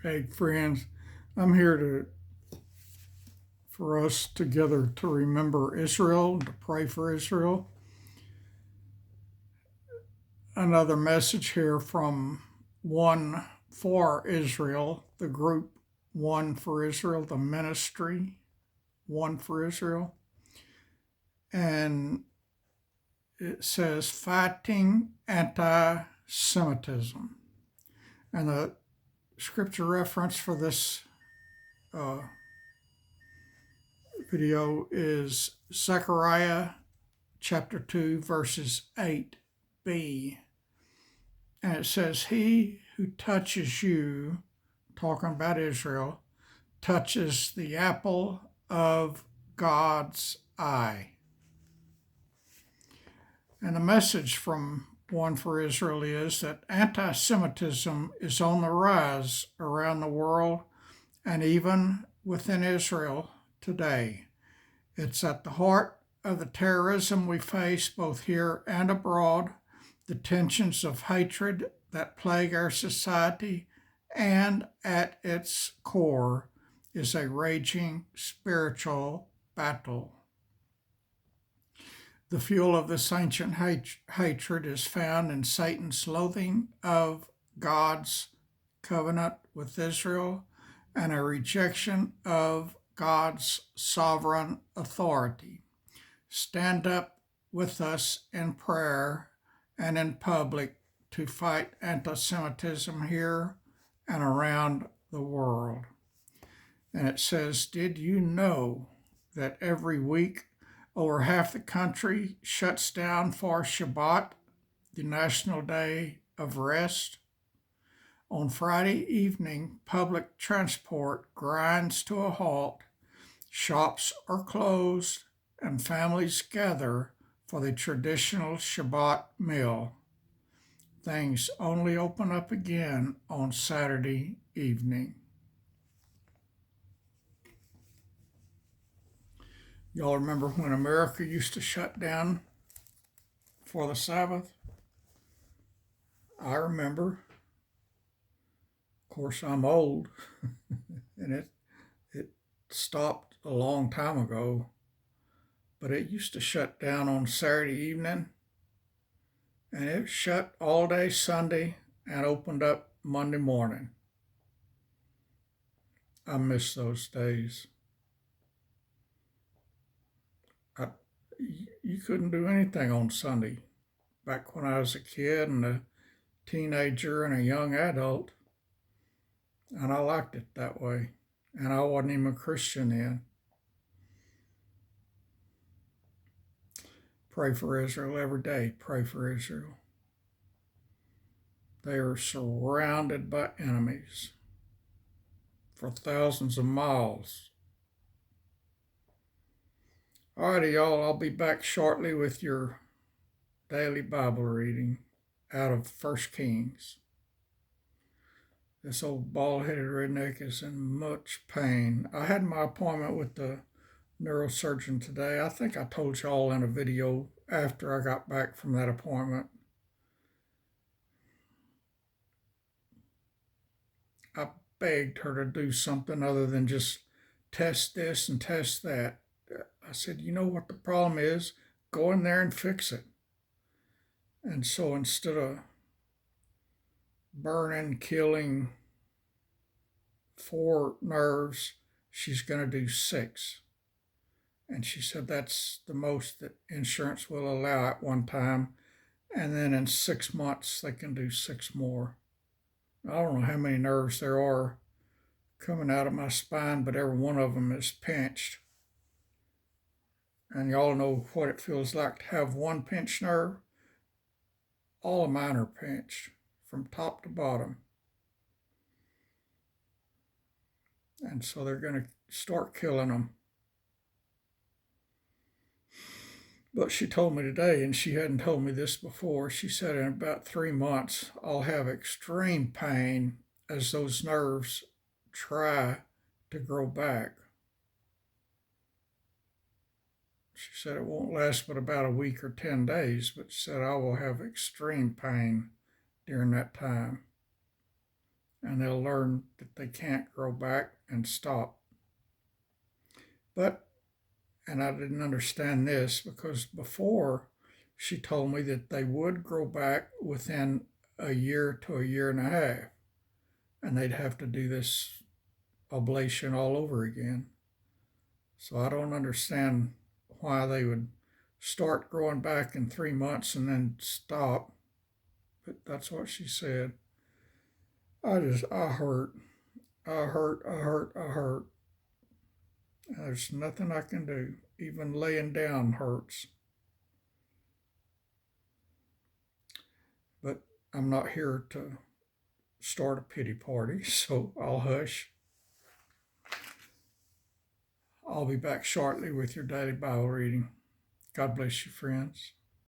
Hey, friends, I'm here for us together to remember Israel, to pray for Israel. Another message here from One for Israel, the group One for Israel, the ministry One for Israel. And it says, fighting anti Semitism. And the scripture reference for this uh, video is Zechariah chapter 2, verses 8b. And it says, he who touches you, talking about Israel, touches the apple of God's eye. And the message from One for Israel is that anti-Semitism is on the rise around the world and even within Israel today. It's at the heart of the terrorism we face both here and abroad, the tensions of hatred that plague our society, and at its core is a raging spiritual battle. The fuel of this ancient hatred is found in Satan's loathing of God's covenant with Israel and a rejection of God's sovereign authority. Stand up with us in prayer and in public to fight anti-Semitism here and around the world. And it says, did you know that every week over half the country shuts down for Shabbat, the National Day of Rest? On Friday evening, public transport grinds to a halt, shops are closed, and families gather for the traditional Shabbat meal. Things only open up again on Saturday evening. Y'all remember when America used to shut down for the Sabbath? I remember. Of course, I'm old, and it stopped a long time ago. But it used to shut down on Saturday evening, and it shut all day Sunday and opened up Monday morning. I miss those days. You couldn't do anything on Sunday. Back when I was a kid and a teenager and a young adult, and I liked it that way. And I wasn't even a Christian then. Pray for Israel every day. Pray for Israel. They are surrounded by enemies for thousands of miles. Alrighty, y'all, I'll be back shortly with your daily Bible reading out of 1 Kings. This old bald-headed redneck is in much pain. I had my appointment with the neurosurgeon today. I think I told y'all in a video after I got back from that appointment. I begged her to do something other than just test this and test that. I said, you know what the problem is? Go in there and fix it. And so instead of burning, killing 4 nerves, she's going to do 6. And she said that's the most that insurance will allow at one time. And then in 6 months, they can do 6 more. I don't know how many nerves there are coming out of my spine, but every one of them is pinched. And y'all know what it feels like to have one pinched nerve. All of mine are pinched from top to bottom. And so they're going to start killing them. But she told me today, and she hadn't told me this before, she said in about 3 months, I'll have extreme pain as those nerves try to grow back. She said it won't last but about a week or 10 days, but she said I will have extreme pain during that time. And and they'll learn that they can't grow back and stop. But, and I didn't understand this because before she told me that they would grow back within a year to a year and a half, and they'd have to do this ablation all over again. So I don't understand why they would start growing back in 3 months and then stop. But that's what she said. I hurt. I hurt. There's nothing I can do. Even laying down hurts. But I'm not here to start a pity party, so I'll hush. I'll be back shortly with your daily Bible reading. God bless you, friends.